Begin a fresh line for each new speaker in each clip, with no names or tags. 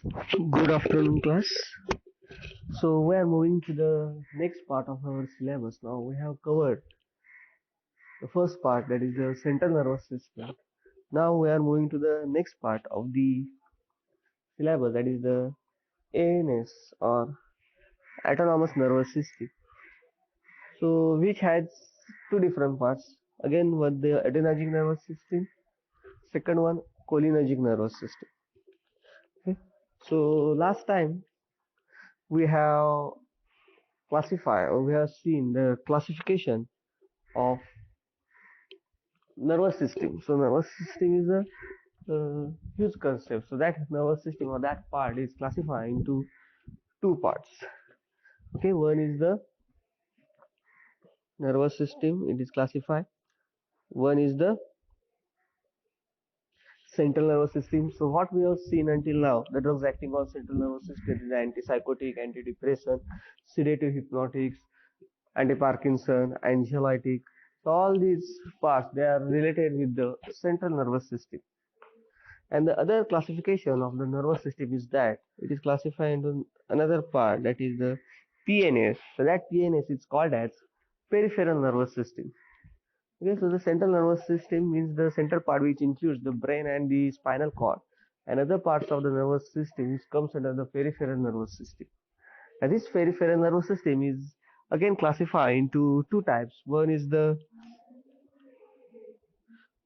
Good afternoon, class. So we are moving to the next part of our syllabus. Now we have covered the first part, that is the central nervous system. Now we are moving to the next part of the syllabus, that is the ANS or autonomous nervous system. So which has two different parts. Again, one the adrenergic nervous system. Second one cholinergic nervous system. Okay. So last time we have classified or we have seen the classification of nervous system. So nervous system is a huge concept. So that nervous system or that part is classified into two parts. Okay, one is the nervous system. It is classified. One is the central nervous system. So what we have seen until now, the drugs acting on central nervous system is antipsychotic, antidepressant, sedative hypnotics, anti-Parkinson, anxiolytic. So all these parts they are related with the central nervous system. And the other classification of the nervous system is that it is classified into another part, that is the PNS. So that PNS is called as peripheral nervous system. Okay, so the central nervous system means the central part which includes the brain and the spinal cord. And other parts of the nervous system which comes under the peripheral nervous system. And this peripheral nervous system is again classified into two types. One is the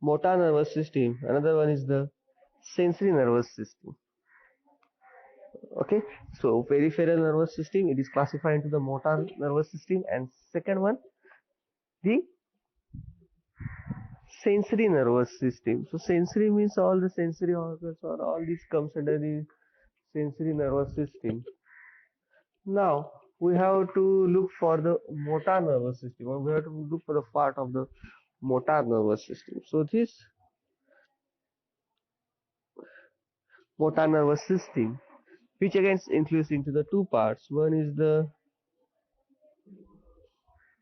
motor nervous system, another one is the sensory nervous system. Okay, so peripheral nervous system, it is classified into the motor nervous system, and second one the sensory nervous system. So sensory means all the sensory organs or all this comes under the sensory nervous system. Now we have to look for the motor nervous system, or we have to look for the part of the motor nervous system. So this motor nervous system, which again includes into the two parts. One is the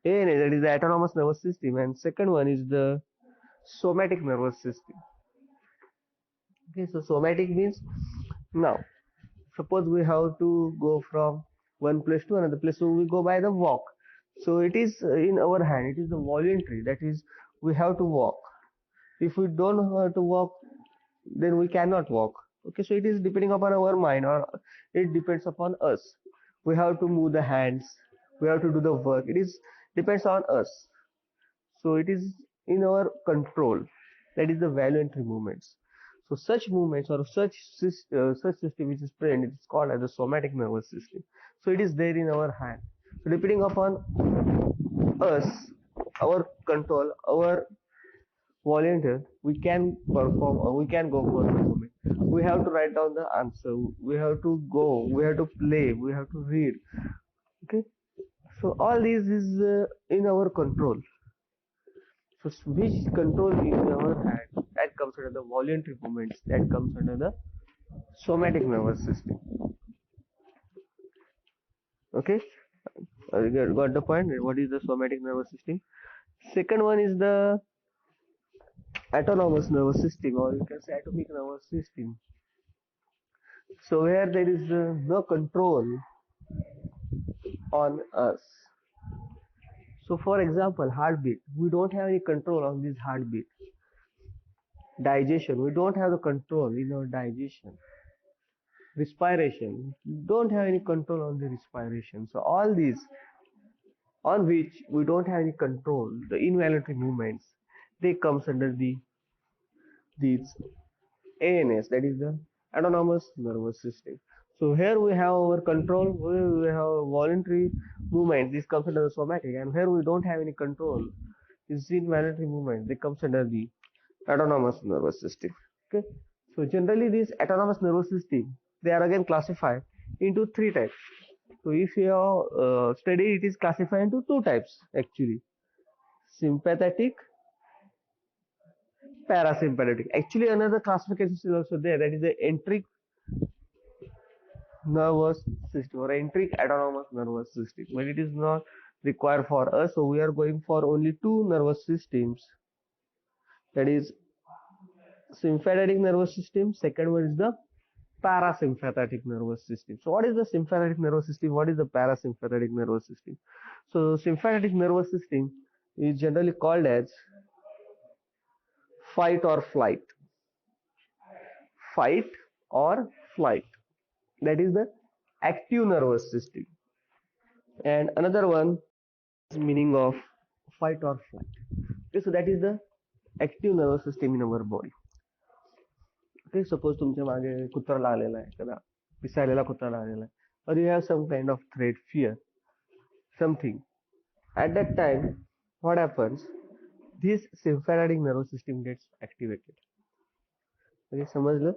ANA, that is the autonomous nervous system, and second one is the somatic nervous system. Okay, so somatic means, now suppose we have to go from one place to another place, so we go by the walk. So it is in our hand, it is the voluntary, that is we have to walk. If we don't have to walk, then we cannot walk. Okay, so it is depending upon our mind, or it depends upon us. We have to move the hands, we have to do the work, it is depends on us. So it is in our control, that is the voluntary movements. So such movements or such system which is present, it is called as the somatic nervous system. So it is there in our hand. So depending upon us, our control, our volunteer, we can perform or we can go for the movement. We have to write down the answer, we have to go, we have to play, we have to read. Okay, so all this is in our control. So which control is in our hand, that comes under the voluntary movements, that comes under the somatic nervous system. Okay, got the point. What is the somatic nervous system? Second one is the autonomous nervous system, or you can say atomic nervous system. So where there is no control on us. So for example, heartbeat, we don't have any control on this heartbeat. Digestion, we don't have the control in our digestion. Respiration, don't have any control on the respiration. So all these on which we don't have any control, the involuntary movements, they comes under these ANS, that is the autonomous nervous system. So here we have our control, we have voluntary movement, this comes under the somatic, and here we don't have any control, this involuntary movement, they comes under the autonomous nervous system. Okay, so generally this autonomous nervous system, they are again classified into three types. So if you have studied, it is classified into two types actually: sympathetic, parasympathetic. Actually another classification is also there, that is the enteric nervous system or enteric autonomous nervous system, but it is not required for us, so we are going for only two nervous systems, that is sympathetic nervous system, second one is the parasympathetic nervous system. So what is the sympathetic nervous system? What is the parasympathetic nervous system? So sympathetic nervous system is generally called as fight or flight. Fight or flight. That is the active nervous system. And another one is meaning of fight or flight. Okay, so that is the active nervous system in our body. Okay, suppose तुमच्या मागे कुत्रा लागलेला आहे, एखादा पिसाळलेला कुत्रा लागलेला आहे, or you have some kind of threat, fear, something. At that time, what happens? This sympathetic nervous system gets activated. म्हणजे समजलं?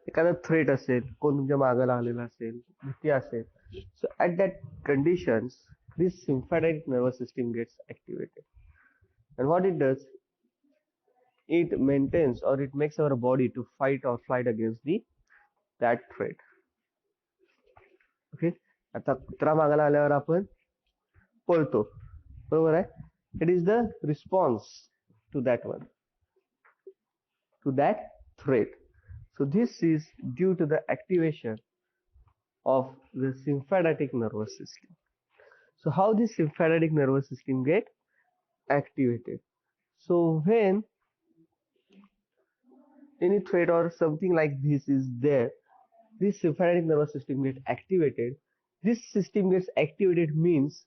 एखादा थ्रेट असेल, कोण तुमच्या मागे लागलेला असेल, भीती असेल, so at that conditions this sympathetic nervous system gets activated, and what it does, it maintains or it makes our body to fight or flight against that threat. Okay, आता कुत्रा मागायला आल्यावर आपण पळतो, बरोबर आहे. It is the response to that one, to that threat. So this is due to the activation of the sympathetic nervous system. So how this sympathetic nervous system get activated? So when any threat or something like this is there, this sympathetic nervous system gets activated. This system gets activated means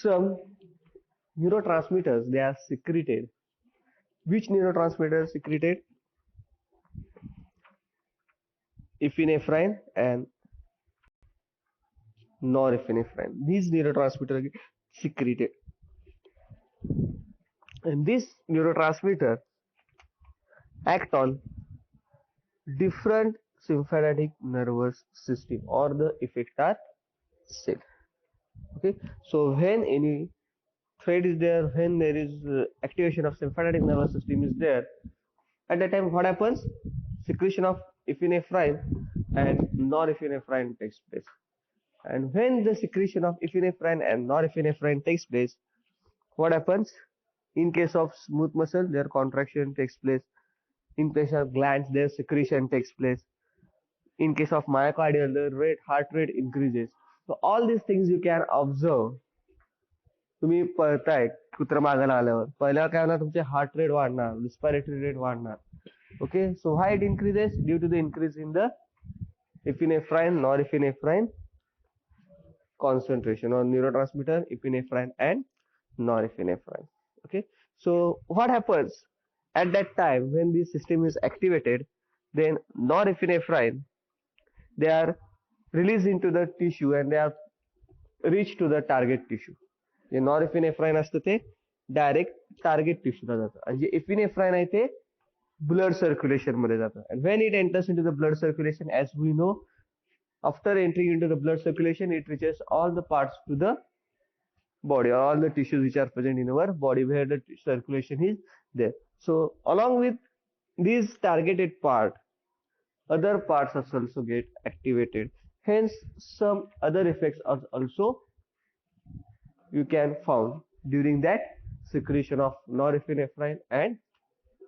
some neurotransmitters, they are secreted. Which neurotransmitter is secreted? Epinephrine and norepinephrine. These neurotransmitters get secreted, and this neurotransmitter act on different sympathetic nervous system, or the effect are same. Okay, so when any threat is there, when there is activation of sympathetic nervous system is there, at that time what happens? Secretion of epinephrine and norepinephrine takes place. And when the secretion of epinephrine and norepinephrine takes place, what happens? In case of smooth muscle, their contraction takes place. In case of glands, their secretion takes place. In case of myocardial, the heart rate increases. So all these things you can observe. तुम्ही पळताय कुत्रा मागायला आल्यावर, पहिल्यावर काय होणार? तुमचे heart rate वाढणार, respiratory rate वाढणार. Okay, so why it increases? Due to the increase in the epinephrine, norepinephrine concentration, or neurotransmitter epinephrine and norepinephrine. Okay, so what happens at that time when this system is activated? Then norepinephrine, they are released into the tissue and they are reached to the target tissue. जे नॉरएपिनेफ्राइन असतं ते direct target टिश्यूला जातं, आणि जे epinephrine आहे ते blood circulation मध्ये जातं. and when it enters into the blood circulation, as we know, after entering into the blood circulation, it reaches all the parts to the body, or all the tissues which are present in our body where the circulation is there. So along with these targeted part, other parts also get activated. Hence some other effects are also you can found during that secretion of norepinephrine and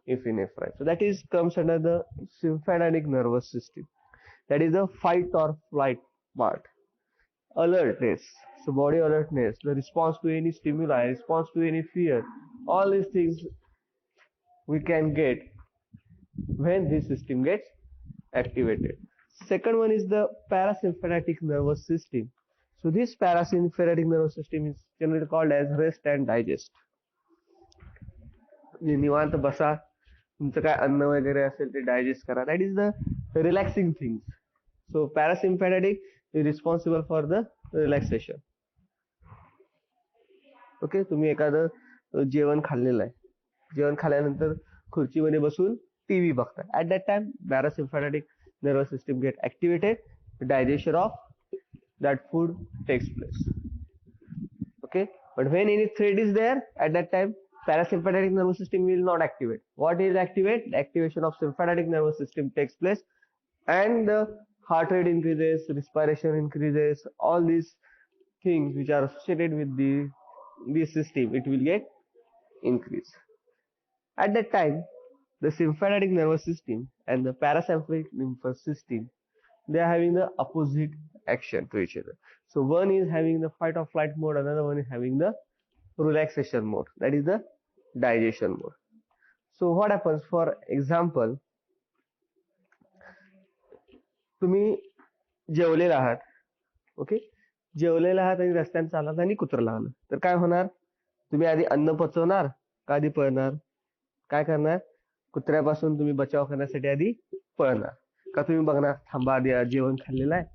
epinephrine. So that is comes under the sympathetic nervous system. That is the fight or flight part. Alertness, so body alertness, the response to any stimuli, response to any fear, all these things we can get when this system gets activated. Second one is the parasympathetic nervous system. So this parasympathetic nervous system is generally called as rest and digest. निवांत बसा, तुमचं काय अन्न वगैरे असेल ते digest करा. That is the relaxing things. So parasympathetic is responsible for the relaxation. Okay, तुम्ही एखादं जेवण खाल्लेलं आहे, जेवण खाल्ल्यानंतर खुर्चीमध्ये बसून टीव्ही बघताय. At that time parasympathetic nervous system get activated, digestion of that food takes place. Okay, but when any threat is there, at that time parasympathetic nervous system will not activate. What is activate? The activation of sympathetic nervous system takes place, and the heart rate increases, respiration increases, all these things which are associated with this system, it will get increase. At that time, the sympathetic nervous system and the parasympathetic nervous system, they are having the opposite action to each other. So one is having the fight or flight mode, another one is having the relaxation mode, that is the digestion mode. So what happens, for example, तुम्ही जेवलेला आहात, okay, जेवलेला आहात आणि रस्त्याने चालत आणि कुत्रं लागलं तर काय होणार? तुम्ही आधी अन्न पचवणार का आधी पळणार? काय करणार? कुत्र्यापासून तुम्ही बचाव करण्यासाठी आधी पळणार का तुम्ही बघणार थांबा आधी जेवण खाल्लेलं आहे,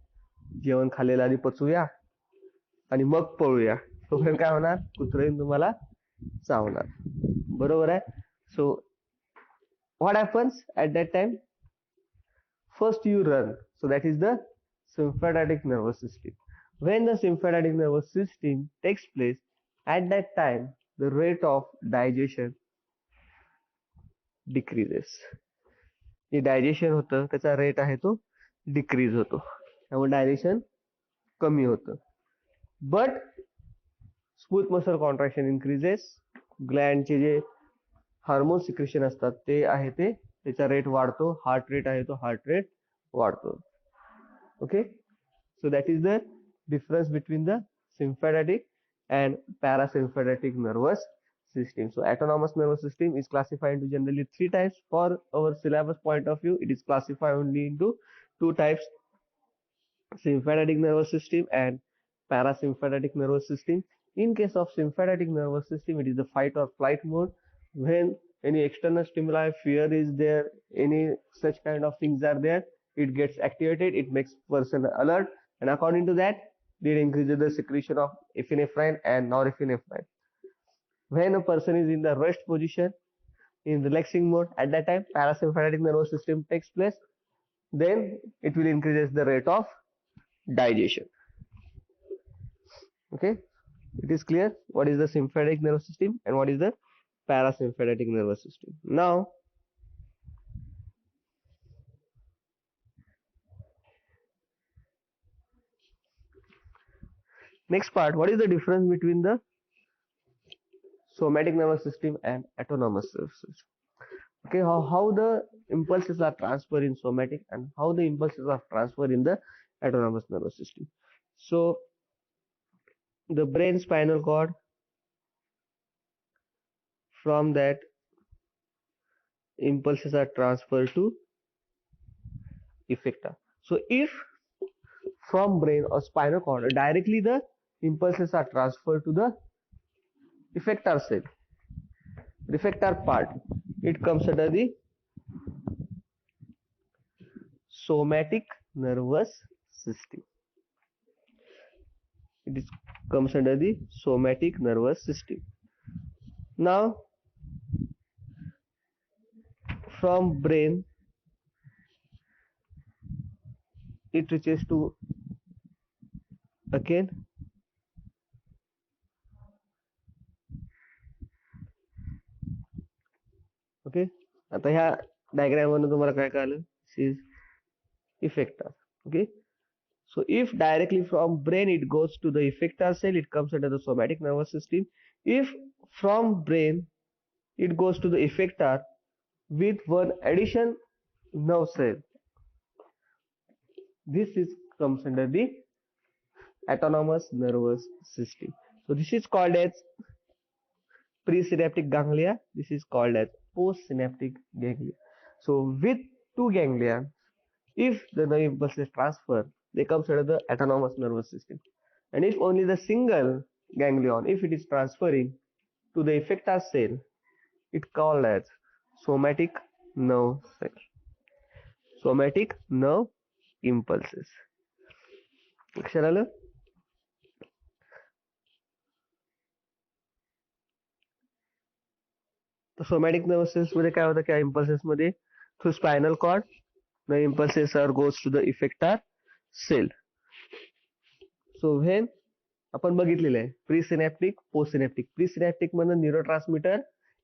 जेवण खाल्लेलं आधी पचवूया आणि मग पळूया, तोपर्यंत काय होणार? कुत्रं येऊन तुम्हाला चावणार, बरोबर आहे? सो what happens at that time? First you run, so that is the sympathetic nervous system. When the sympathetic nervous system takes place, at that time the rate of digestion decreases. J digestion होतं त्याचा rate आहे तो decrease होतो, त्यामुळे digestion कमी होतं. But smooth muscle contraction increases. ग्लँडचे जे हार्मोन सिक्रेशन असतात ते आहे ते त्याचा रेट वाढतो, हार्ट रेट आहे तो हार्ट रेट वाढतो. Okay, so that is the difference between the sympathetic and parasympathetic nervous system. So autonomous nervous system is classified into generally 3 types. For our syllabus point of view, it is classified only into 2 types: sympathetic nervous system and parasympathetic nervous system. In case of sympathetic nervous system, it is the fight or flight mode. When any external stimuli, fear is there, any such kind of things are there, it gets activated, it makes person alert, and according to that it increases the secretion of epinephrine and norepinephrine. When a person is in the rest position, in relaxing mode, at that time parasympathetic nervous system takes place, then it will increase the rate of digestion. Okay, it is clear what is the sympathetic nervous system and what is the parasympathetic nervous system. Now next part, what is the difference between the somatic nervous system and autonomous nervous system? Okay, how the impulses are transferred in somatic and how the impulses are transferred in the autonomous nervous system. So the brain spinal cord, from that impulses are transferred to effector. So if from brain or spinal cord directly the impulses are transferred to the effector cell, effector part, it comes under the somatic nervous system. It is comes under the somatic nervous system. Now from brain it reaches to again okay, आता ह्या diagram वरून तुम्हाला काय कळलं? This is effector. Okay, so if directly from brain it goes to the effector cell, it comes under the somatic nervous system. If from brain it goes to the effector with one addition nerve cell, this is comes under the autonomous nervous system. So this is called as presynaptic ganglia, this is called as postsynaptic ganglia. So with 2 ganglia, if the nerve impulse is transferred, they come under the autonomous nervous system. And if only the single ganglion, if it is transferring to the effector cell, it called as somatic nerve cell. Somatic nerve impulses. लक्षात आलं? तर somatic nervous sales मध्ये काय होतं की impulses मध्ये through spinal cord the impulses are goes to the effector cell. So when आपण बघितलेलं आहे प्रीसिनॅप्टिक पोस्टसिनॅप्टिक, प्रीसिनॅप्टिक मधून न्यूरोट्रान्समीटर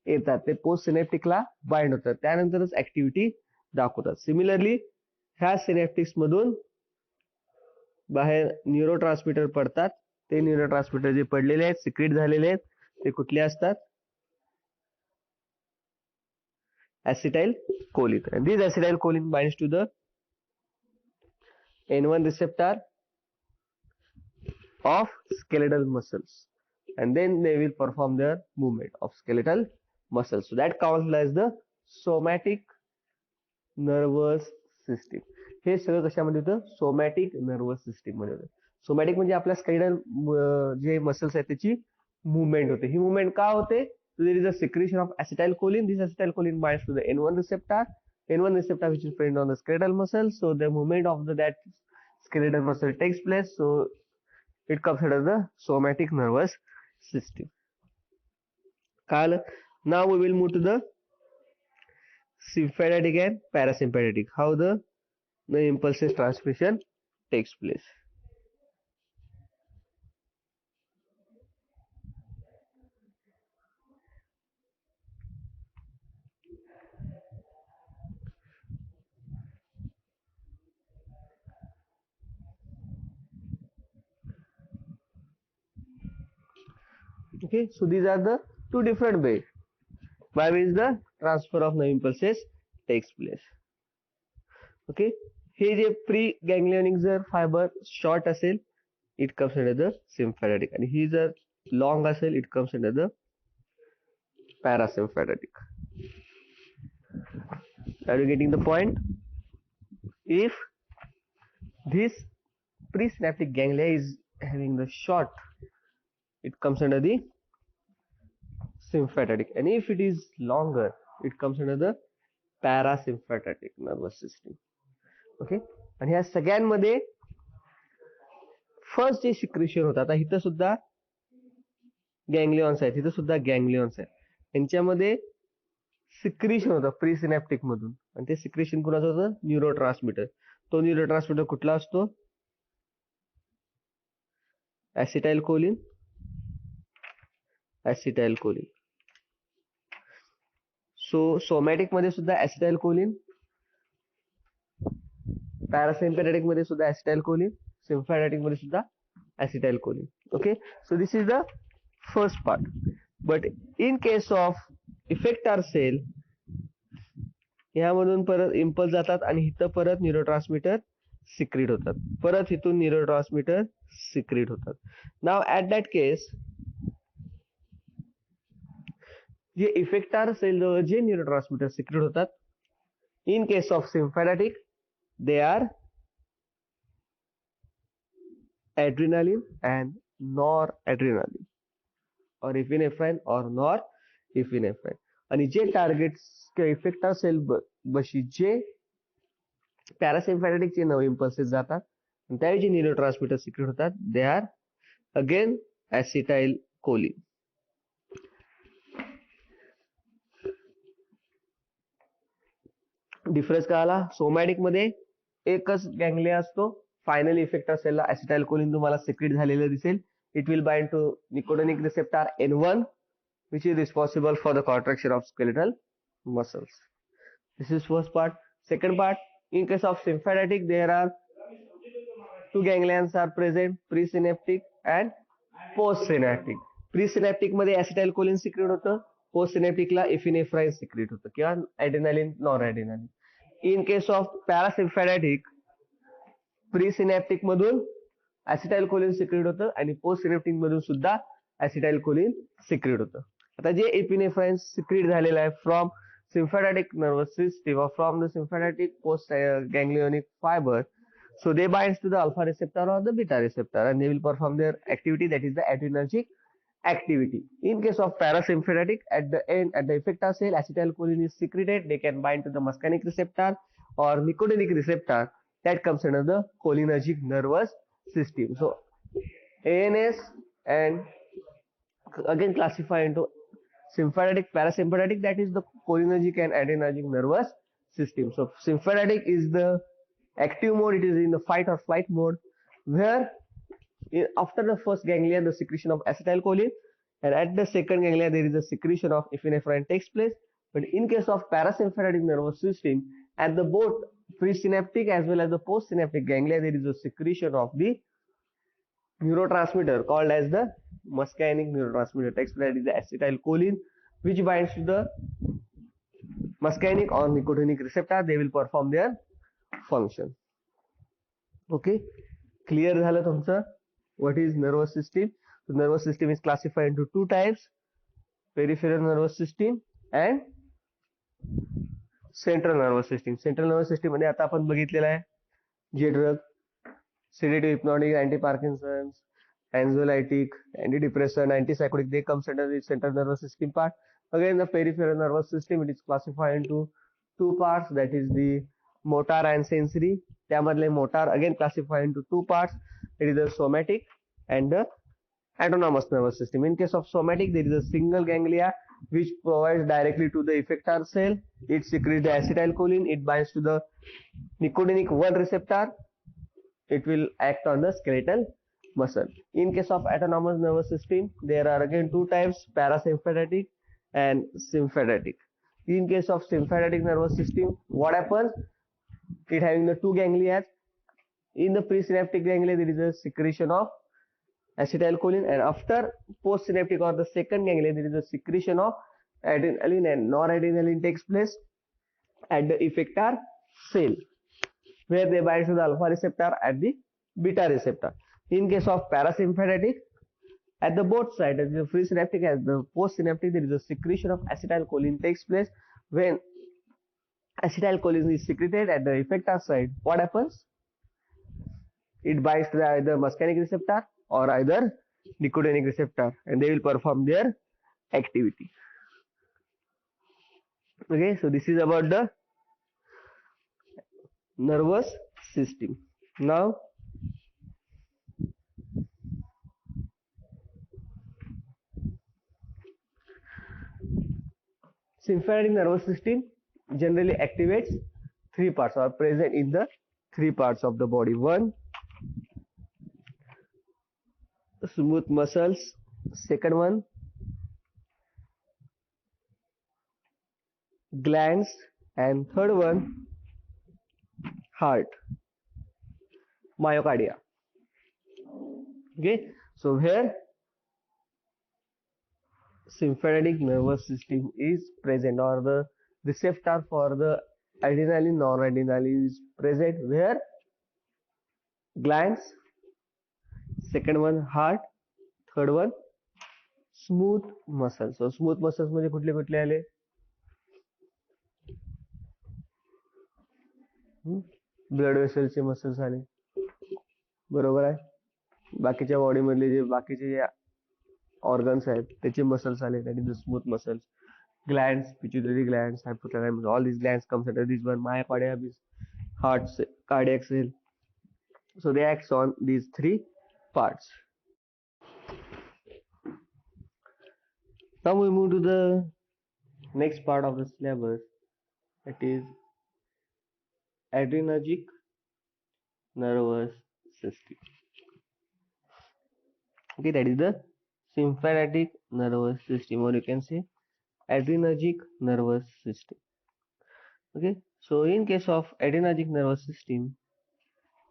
येतात ते पोस्टसिनॅप्टिकला बाइंड होतात त्यानंतरच ऍक्टिव्हिटी दाखवतात. सिमिलरली ह्या सिनॅप्टिक्स मधून बाहेर न्यूरोट्रान्समीटर पडतात, ते न्यूरोट्रान्समीटर जे पडलेले आहेत सिक्रेट झालेले आहेत ते कुठले असतात? acetylcholine, and this acetylcholine binds to the N1 receptor of skeletal muscles, and then they will perform their movement of skeletal muscles. So that counts as the somatic nervous system. हे सगळं कशामध्ये होतं? Somatic nervous system मध्ये होतं. Somatic म्हणजे आपल्या skeletal जे muscles आहेत त्याची movement होते. ही मुवमेंट का होते? So there is a secretion of acetylcholine. This acetylcholine binds to the N1 receptor. N1 receptor which is present on the skeletal muscle. So the movement of that skeletal muscle takes place. So it comes under the somatic nervous system. Now we will move to the sympathetic and parasympathetic. How the impulses transmission takes place. Okay, so these are the two different ways by which the transfer of nerve impulses takes place. Okay, hey J pre गॅंग्लियोनिक जर fibre short असेल it comes under the sympathetic, आणि ही जर long असेल it comes under the parasympathetic. Are you getting the point? If this presynaptic ganglia is having the short, it comes under the sympathetic, and if it is longer it comes under the parasympathetic nervous system. Okay, आणि ह्या सगळ्यांमध्ये first जे secretion होतं, आता इथं सुद्धा गँग्लियॉन्स आहेत, इथं सुद्धा गँग्लियॉन्स आहेत, यांच्यामध्ये सिक्रेशन होतं प्रीसिनॅप्टिक मधून, आणि ते सिक्रेशन कुणाचं होतं? न्यूरोट्रान्समीटर. तो न्यूरोट्रान्समीटर कुठला असतो? ऍसिटाइलकोलिन. ऍसिटाइलकोलिन. सो सोमॅटिक मध्ये सुद्धा ऍसिटाइलकोलिन, पॅरासिम्पॅथेटिक मध्ये सुद्धा ऍसिटाइलकोलिन, सिम्पॅथेटिक मध्ये सुद्धा acetylcholine. Okay, so this is the first part. But in case of effector cell, यामधून परत इम्पल्स जातात आणि इथं परत न्यूरोट्रान्समीटर सिक्रीट होतात, परत इथून न्यूरोट्रान्समीटर सिक्रीट होतात. नाव ऍट दॅट केस जे इफेक्टर सेल जवळ जे न्यूरोट्रान्समीटर सिक्रीट होतात, in case of sympathetic they are adrenaline and noradrenaline, or epinephrine or norepinephrine. आणि जे टार्गेट्स किंवा इफेक्टर सेल बशी जे पॅरासिम्पॅथेटिक चे नर्व्ह इम्पल्सेस जातात आणि त्यावेळी जे न्यूरोट्रान्समीटर सिक्रेट होतात, दे आर अगेन ऍसिटाइलकोलिन. डिफरन्स कळाला? सोमॅटिक मध्ये एकच गँग्लिया असतो, फायनली इफेक्टर सेलला ऍसिटाइलकोलिन तुम्हाला सिक्रेट झालेलं दिसेल. It will bind to nicotinic receptor N1 which is responsible for the contraction of skeletal muscles. This is first part. Second part, in case of sympathetic there are two ganglions are present, presynaptic and postsynaptic. Presynaptic मध्ये ऍसिटाइलकोलिन secrete होतं, पोस्टसिनॅप्टिकला एफिनेफ्राइन secrete होतं किंवा ऍड्रेनालिन, नॉरऍड्रेनालिन. इन case of parasympathetic presynaptic मधून ऍसिटाइलकोलिन secrete होतं आणि postsynaptic मधून सुद्धा ऍसिटाइलकोलिन secrete होतं. आता जे एपिनेफ्राइन सिक्रेट झालेलं आहे from sympathetic nervous system or from the sympathetic post ganglionic fiber, so they binds to the alpha receptor or the beta receptor and they will perform their activity, that is the adrenergic activity. In case of parasympathetic, at the end, at the effector cell, acetylcholine is secreted. They can bind to the muscarinic receptor or nicotinic receptor that comes under the cholinergic nervous system. So ANS and again classify into sympathetic, parasympathetic, that is the cholinergic and adrenergic nervous system. So sympathetic is the active mode, it is in the fight or flight mode, where after the first ganglia the secretion of acetylcholine, and at the second ganglia there is a secretion of epinephrine takes place. But in case of parasympathetic nervous system, at the both presynaptic as well as the postsynaptic ganglia there is a secretion of the neurotransmitter called as the muscarinic neurotransmitter takes place, that is the acetylcholine, which binds to the muscarinic or nicotinic receptor, they will perform their function. Okay, clear झालं तुमचं? What is nervous system? So nervous system is classified into two types: peripheral nervous system and central nervous system. Central nervous system मध्ये आता आपण बघितलेलं आहे जे drug sedative, hypnotic, anti-Parkinson's, anxiolytic, antidepressant, antipsychotic, they comes under the central nervous system part. Again, the peripheral nervous system, it is classified into two parts, that is the motor and sensory. त्यामधले motor again classified into two parts, it is the somatic and the autonomous nervous system. In case of somatic, there is a single ganglia which provides directly to the effector cell. It secretes the acetylcholine, it binds to the nicotinic 1 receptor, it will act on the skeletal muscle. In case of autonomous nervous system, there are again two types: parasympathetic and sympathetic. In case of sympathetic nervous system, what happens? It having the two ganglia. In the presynaptic ganglia, there is a secretion of acetylcholine, and after postsynaptic or the second ganglia, there is a secretion of adrenaline and noradrenaline takes place at the effector cell, where they bind to the alpha receptor at the beta receptor. In case of parasympathetic, at the both sides, as the presynaptic as the postsynaptic, there is a secretion of acetylcholine takes place. When acetylcholine is secreted at the effector side, what happens? It binds to either muscarinic receptor or either nicotinic receptor, and they will perform their activity. Okay, so this is about the nervous system. Now sympathetic nervous system generally activates three parts, or present in the three parts of the body. One, smooth muscles. Second one, glands. And third one, heart, myocardia. Okay, so here sympathetic nervous system is present, or the receptor for the adrenaline, noradrenaline is present where? Glands. Second one, heart. Third one, smooth muscles. So smooth muscles मध्ये कुठले कुठले आले? Blood वेसलचे muscles आले, बरोबर आहे. बाकीच्या body मधले जे बाकीचे जे ऑर्गन्स आहेत त्याचे मसल्स आले, that is the smooth muscles. Glands, pituitary glands, hypothalamus, all these glands comes under this one. Myocardia is heart, cardiac cell. So they act on these three parts. Now we move to the next part of the syllabus, that is adrenergic nervous system. Okay, that is the sympathetic nervous system, or you can say adrenergic nervous system. Okay, so in case of adrenergic nervous system,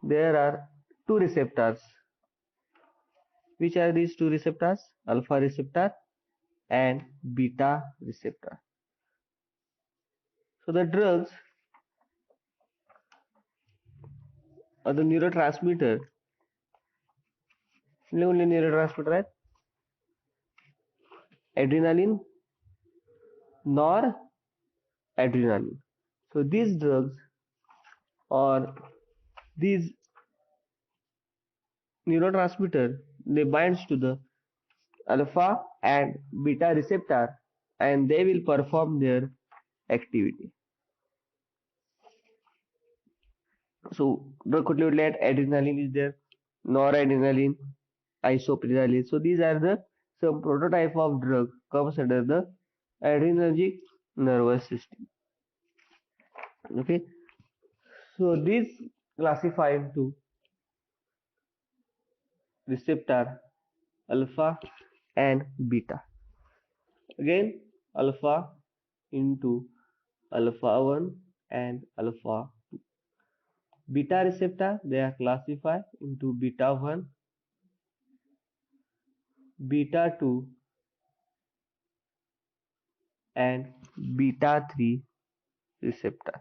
there are two receptors. Which are these two receptors? Alpha receptor and beta receptor. So the drugs or the neurotransmitter, only neurotransmitter आहेत? Adrenaline, noradrenaline. So these drugs or these neurotransmitter, they binds to the alpha and beta receptor, and they will perform their activity. So drug कुठले कुठले आहेत? Adrenaline is there, noradrenaline, isoprenaline. So these are the some prototype of drug comes under the adrenergic nervous system. Okay, so these classify into receptor alpha and beta. Again, alpha into alpha 1 and alpha 2. Beta receptor, they are classified into beta 1, beta 2 and beta 3 receptor.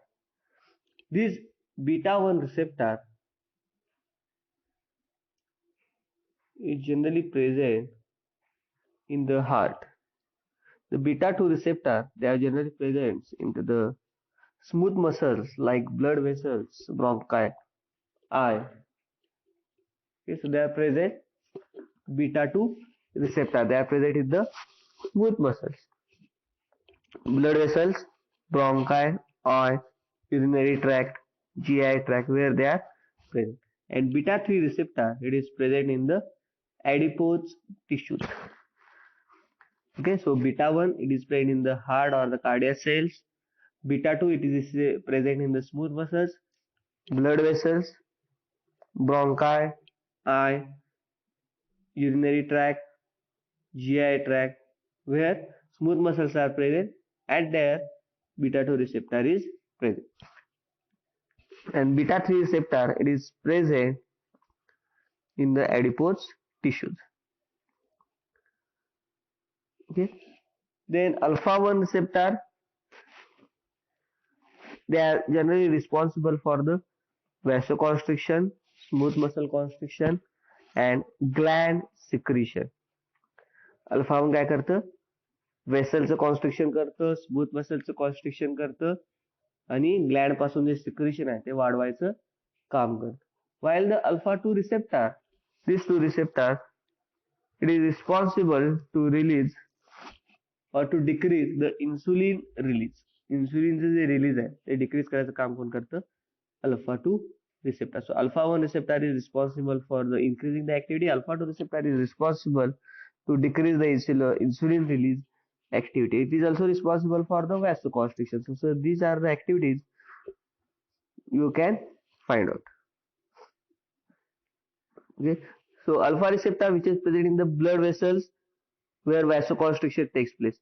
This beta 1 receptor is generally present in the heart. The beta 2 receptor, they are generally present into the smooth muscles like blood vessels, bronchi, eye. Okay, so they are present beta 2 receptor. They are present in the smooth muscles, blood vessels, bronchi, eye, urinary tract, GI tract, where they are present. And beta 3 receptor, it is present in the adipose tissues. Okay, so beta 1, it is present in the heart or the cardiac cells. Beta 2, it is present in the smooth muscles, blood vessels, bronchi, eye, urinary tract, GI tract, where smooth muscles are present and there beta 2 receptor is present. And beta 3 receptor, it is present in the adipose tissues. Okay. Then alpha 1 receptor, they are generally responsible for the vasoconstriction, smooth muscle constriction and gland secretion. Alpha 1 काय करतं, वेसलचं constriction करतं, smooth मसलचं constriction करतं आणि Gland पासून जे secretion आहे ते वाढवायचं काम करतं. While the alpha 2 receptor, these two receptors, it is responsible to release or to decrease the insulin release. इन्सुलिनचं जे रिलीज आहे ते डिक्रीज करायचं काम कोण करतं, alpha 2 receptor. So alpha 1 receptor is responsible for the increasing the activity. Alpha 2 receptor is responsible to decrease the insulin release activity. It is also responsible for the vasoconstriction. So these are the activities you can find out. Okay. So alpha receptor, which is present in the blood vessels where vasoconstriction takes place.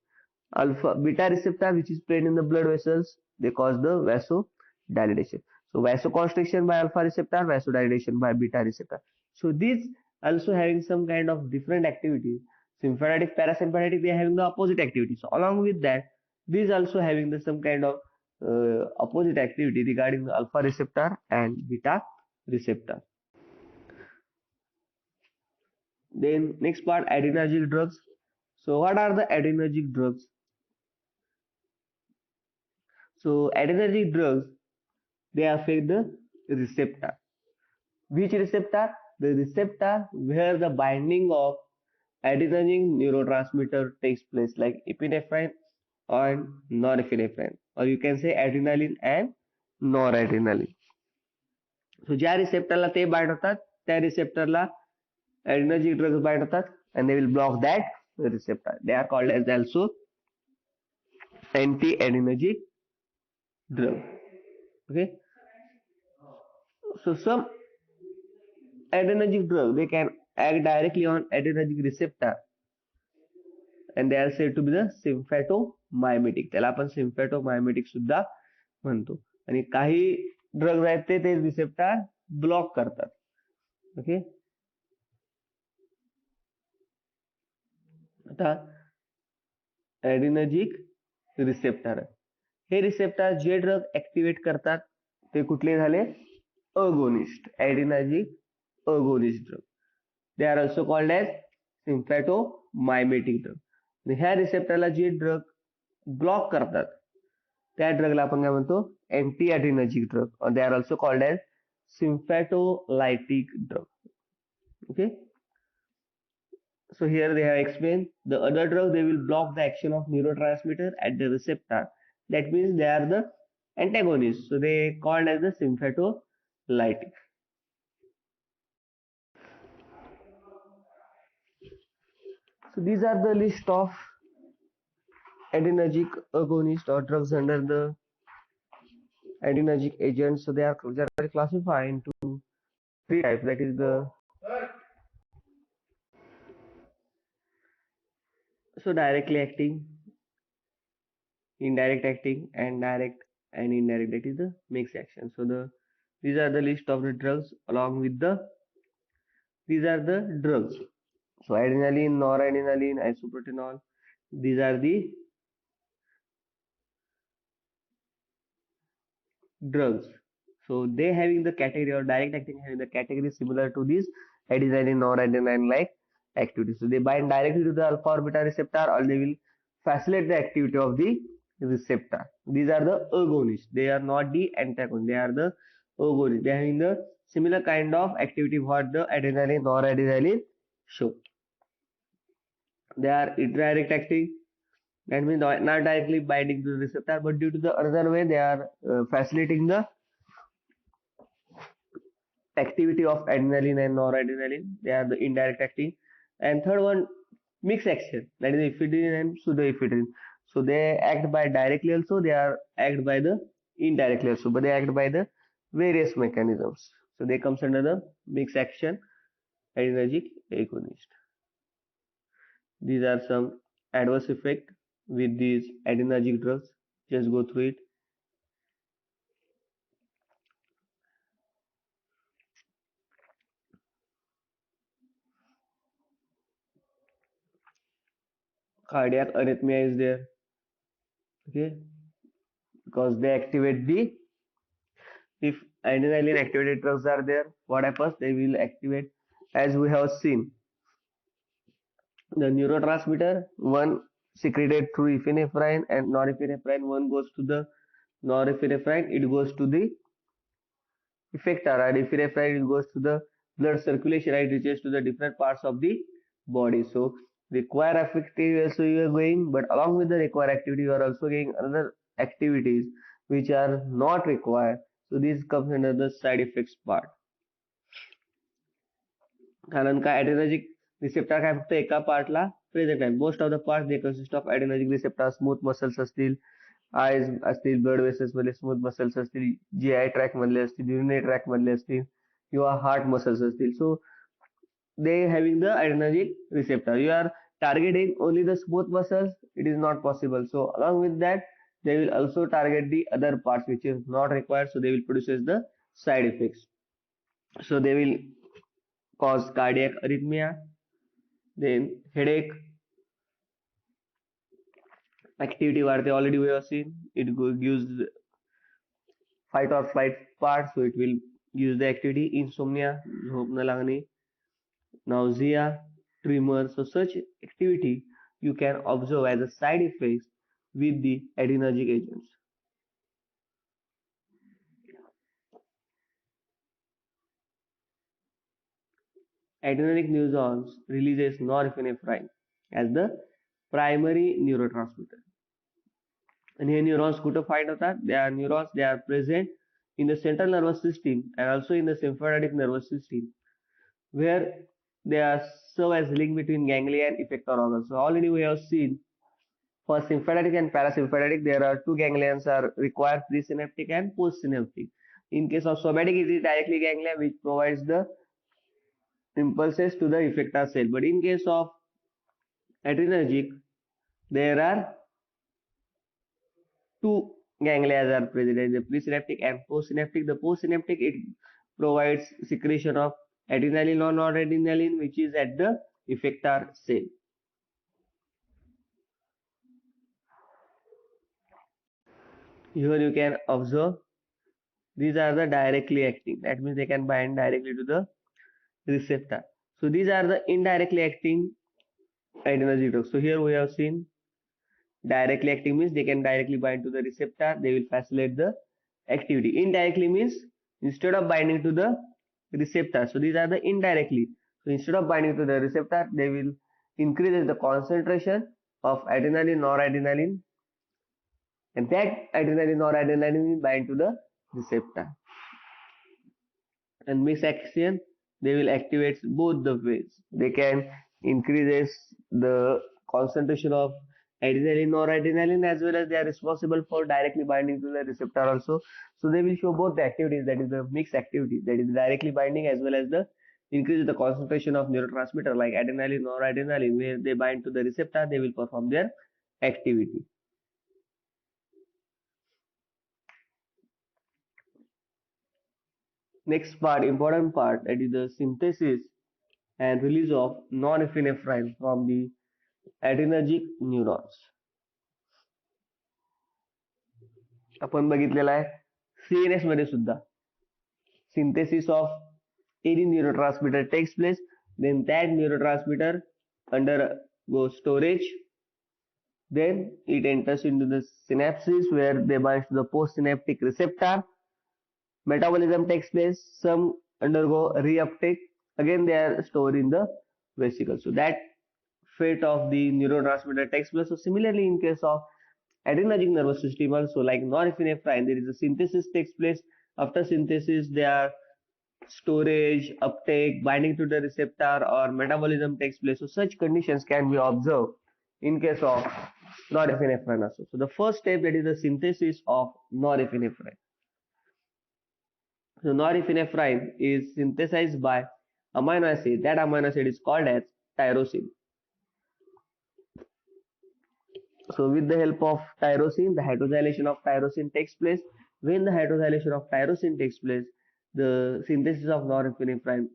Alpha beta receptor, which is present in the blood vessels, they cause the vasodilation. So vasoconstriction by alpha receptor, vasodilation by beta receptor. So these also having some kind of different activities. Sympathetic, parasympathetic, they are having the opposite activity. So along with that, these also having the some kind of opposite activity regarding the alpha receptor and beta receptor. Then next part, adrenergic drugs. So what are the adrenergic drugs? So adrenergic drugs, they affect the receptor. Which receptor? The receptor where the binding of adrenergic neurotransmitter takes place, like epinephrine and norepinephrine, or you can say adrenaline and noradrenaline. So ज्या रिसेप्टरला ते bind होतात त्या रिसेप्टरला adrenergic drugs bind होतात and they will block that receptor. They are called as also anti-adrenergic drug. Okay. So some adrenergic drug, they can act directly on adrenergic receptor and they are said to be the sympathomimetic. त्याला आपण sympathomimetic सुद्धा म्हणतो. आणि काही drugs आहेत ते receptor block करतात. Okay. आता ऍडिनर्जिक रिसेप्टर, हे रिसेप्टर जे ड्रग ऍक्टिव्हेट करतात ते कुठले झाले, agonist. Adrenergic agonist drug, they are also called as sympathomimetic drug. ह्या रिसेप्टरला जे ड्रग ब्लॉक करतात त्या ड्रगला आपण काय म्हणतो, अँटी ऍड्रिनर्जिक ड्रग, और they are also called as sympatholytic drug. Okay. So here they have explained the other drug, they will block the action of neurotransmitter at the receptor. That means they are the antagonists. So they called as the sympatholytic. So these are the list of adrenergic agonist or drugs under the adrenergic agents. So they are generally classified into three types. That is the directly acting, indirect acting, and direct and indirect. That is the mixed action. So these are the list of the drugs along with these are the drugs. So adrenaline, noradrenaline, isoproterenol. These are the drugs. So they having the category or direct acting having the category similar to this adenylyne noradrenaline like activity. So they bind directly to the alpha or beta receptor or they will facilitate the activity of the receptor. These are the agonists. They are not the antagonists. They are the agonists. They are having the similar kind of activity what the adenylyne noradrenaline show. They are indirect acting. That means not directly binding to the receptor, but due to the other way they are facilitating the activity of adrenaline and noradrenaline. They are the indirect acting. And third one, mixed action. That is ephedrine and pseudoephedrine. So they act by directly also. They are act by the indirectly also, but they act by the various mechanisms. So they comes under the mixed action adrenergic agonist. These are some adverse effect with these adrenergic drugs. Just go through it. Cardiac arrhythmia is there. Okay, because they activate the, if adrenaline activated drugs are there, what happens? They will activate, as we have seen, the neurotransmitter. One secreted through epinephrine and norepinephrine. One goes to the norepinephrine. It goes to the effector, and epinephrine it goes to the blood circulation. It reaches to the different parts of the body. So require activity also you are going, but along with the required activity, you are also getting other activities which are not required. So this comes under the side effects part. कारण का adrenergic receptor काय फक्त एका पार्टला present आहे. Most of the part they consist of adrenergic receptor. Smooth muscles असतील, आयज असतील, blood vessels मधले स्मूथ मसल्स असतील, जीआय ट्रॅक मधले असतील, युरिनरी ट्रॅक मधले असतील किंवा हार्ट मसल्स असतील. सो they having the adrenergic receptor. You are targeting only the smooth muscles, it is not possible. So along with that, they will also target the other parts which is not required. So they will produce the side effects. So they will cause cardiac arrhythmia, then headache, activity वाढते. Already we have seen it gives fight or flight part, so it will use the activity. Insomnia, झोप न लागणे, nausea, tremor. So such activity you can observe as a side effects with the adrenergic agents. Adrenergic neurons releases norepinephrine as the primary neurotransmitter. And here neurons कुठं find होतात? They are neurons, they are present in the central nervous system and also in the sympathetic nervous system, where they are serve as link between ganglia and effector organs. So already we have seen for sympathetic and parasympathetic, there are two ganglions are required, presynaptic and postsynaptic. In case of somatic, it is directly ganglia which provides the impulses to the effector cell. But in case of adrenergic, there are two ganglia are present, the presynaptic and postsynaptic. The postsynaptic, it provides secretion of adrenaline or noradrenaline, which is at the effector cell. Here you can observe these are the directly acting. That means they can bind directly to the receptor. So these are the indirectly acting adrenergic drugs. So here we have seen directly acting means they can directly bind to the receptor. They will facilitate the activity. Indirectly means instead of binding to the receptor. So these are the indirectly. So instead of binding to the receptor, they will increase the concentration of adrenaline, noradrenaline, and that adrenaline, noradrenaline will bind to the receptor. And mixed action, they will activate both the ways. They can increase the concentration of adrenaline, noradrenaline, as well as they are responsible for directly binding to the receptor also. So they will show both the activities, that is the mixed activity, that is directly binding as well as the increase the concentration of neurotransmitter like adrenaline, noradrenaline, where they bind to the receptor, they will perform their activity. Next part, important part, that is the synthesis and release of norepinephrine from the adrenergic neurons. आपण बघितलेला आहे CNS मध्ये सुद्धा synthesis of any neurotransmitter takes place, then that neurotransmitter undergoes storage, then it enters into the synapses where they binds to the postsynaptic receptor. Metabolism takes place, some undergo reuptake, again they are stored in the vesicle. So that fate of the neurotransmitter takes place. So similarly in case of adrenergic nervous system also, like norepinephrine, there is a synthesis takes place. After synthesis there are storage, uptake, binding to the receptor, or metabolism takes place. So such conditions can be observed in case of norepinephrine also. So the first step, that is the synthesis of norepinephrine. So norepinephrine is synthesized by amino acid. That amino acid is called as tyrosine. So with the help of tyrosine, the hydroxylation of tyrosine takes place. When the hydroxylation of tyrosine takes place, the synthesis of norepinephrine,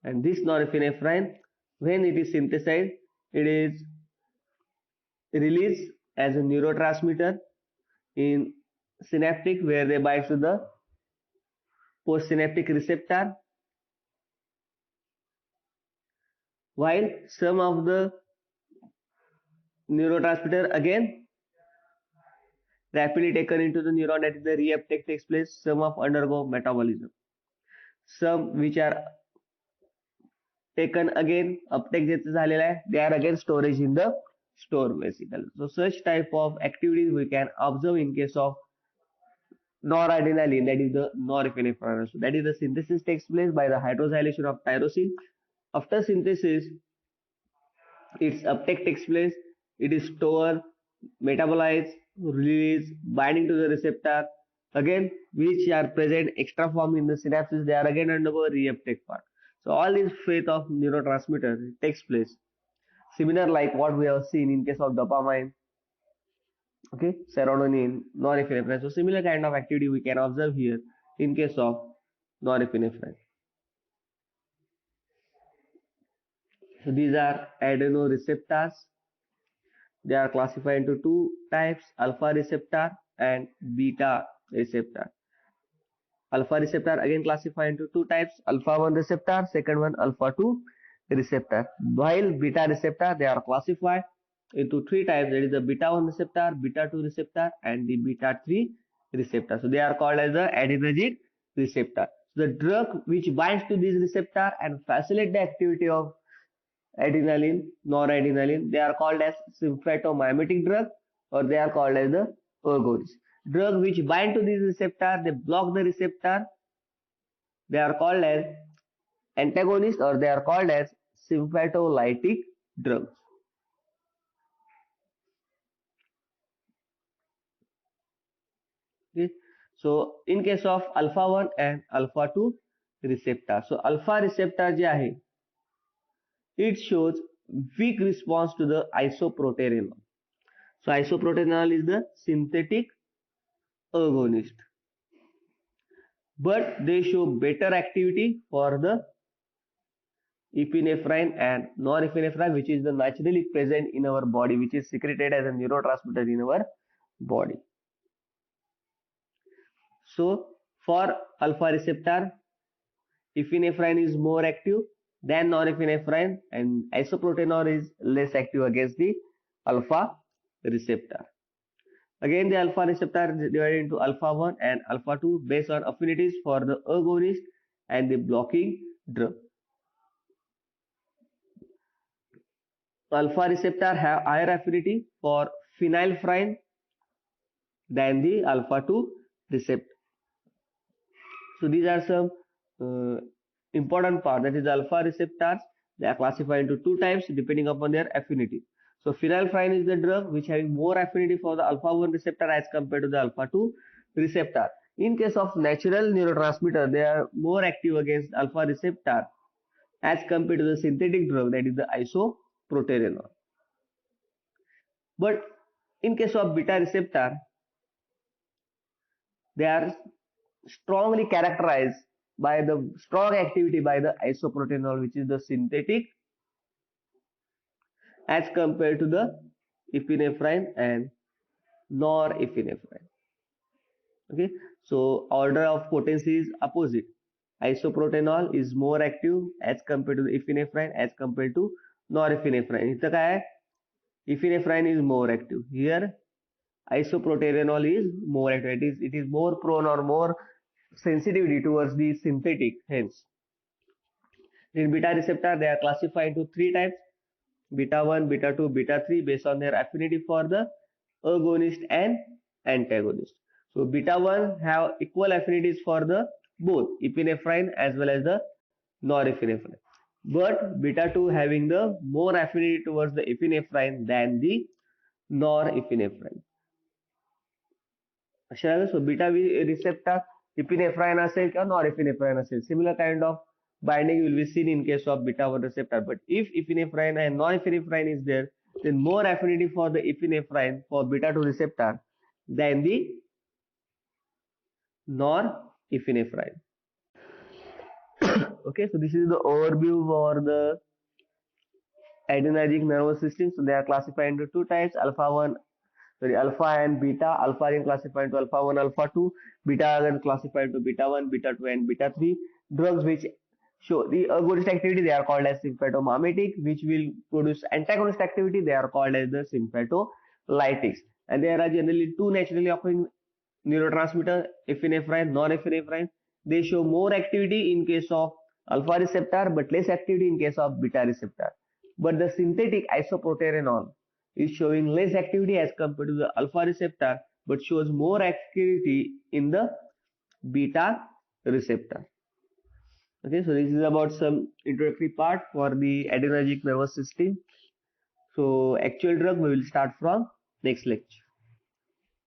and this norepinephrine, when it is synthesized, it is released as a neurotransmitter in synaptic, where they bind to the postsynaptic receptor, while some of the neurotransmitter again rapidly taken into the neuron, that is the reuptake takes place. Some of undergo metabolism, some which are taken again uptake ज्याचं झालेला आहे, they are again storage in the store vesicle. So such type of activities we can observe in case of noradrenaline, that is the norepinephrine. So that is the synthesis takes place by the hydroxylation of tyrosine. After synthesis, its uptake takes place. It is stored, metabolized, released, binding to the receptor. Again, which are present extra form in the synapses, they are again undergo reuptake part. So all these fate of neurotransmitters takes place. Similar like what we have seen in case of dopamine, okay, serotonin, norepinephrine. So similar kind of activity we can observe here in case of norepinephrine. So these are adrenoreceptors. They are classified into two types, alpha receptor and beta receptor. Alpha receptor again classified into two types, alpha 1 receptor, second one alpha 2 receptor. While beta receptor, they are classified into three types, that is the beta 1 receptor, beta 2 receptor, and the beta 3 receptor. So they are called as the adrenergic receptor. So the drug which binds to this receptor and facilitate the activity of adrenaline, noradrenaline, they are called as sympathomimetic drug, or they are called as the ergonists. Drug which bind to this receptor, they block the receptor, they are called as antagonists, or they are called as sympatholytic drugs. Okay. So in case of alpha 1 and alpha 2 receptor, so alpha receptor जे आहे, it shows weak response to the isoproterenol. So isoproterenol is the synthetic agonist, but they show better activity for the epinephrine and norepinephrine, which is the naturally present in our body, which is secreted as a neurotransmitter in our body. So for alpha receptor, epinephrine is more active than norepinephrine, and isoproterenol is less active against the alpha receptor. Again, the alpha receptor is divided into alpha 1 and alpha 2 based on affinities for the agonist and the blocking drug. Alpha receptor have higher affinity for phenylphine than the alpha 2 receptor. So these are some important parts, that is the alpha receptors. They are classified into two types depending upon their affinity. So phenylphine is the drug which having more affinity for the alpha 1 receptor as compared to the alpha 2 receptor. In case of natural neurotransmitter, they are more active against alpha receptor as compared to the synthetic drug, that is the isoproterenol. But in case of beta receptor, they are strongly characterized by the strong activity by the isoproterenol, which is the synthetic, as compared to the epinephrine and norepinephrine. Okay, so order of potency is opposite. Isoproterenol is more active as compared to the epinephrine as compared to norepinephrine. इथं काय आहे? Epinephrine is more active. Here isoproterenol is more active. It is more prone or more sensitivity towards the synthetic. Hence, in beta receptor they are classified into three types: beta 1, beta 2, beta 3, based on their affinity for the agonist and antagonist. So beta 1 have equal affinities for the both epinephrine as well as the norepinephrine. But beta 2 having the more affinity towards the epinephrine than the norepinephrine. So beta receptor epinephrine असेल किंवा norepinephrine असेल, similar kind of binding will be seen in case of beta 1 receptor. But if epinephrine and norepinephrine is there, then more affinity for the epinephrine for beta 2 receptor than the norepinephrine. Okay, so this is the overview for the adrenergic nervous system. So they are classified into two types: alpha and beta. Alpha are classified into alpha 1, alpha 2. Beta are classified into beta 1, beta 2, and beta 3. Drugs which show the agonist activity, they are called as sympatomimetic, which will produce antagonist activity, they are called as the sympatolytics. And there are generally two naturally occurring neurotransmitter, epinephrine, norepinephrine. They show more activity in case of alpha receptor but less activity in case of beta receptor. But the synthetic isoproterenol is showing less activity as compared to the alpha receptor but shows more activity in the beta receptor. Okay, so this is about some introductory part for the adrenergic nervous system. So actual drug we will start from next lecture.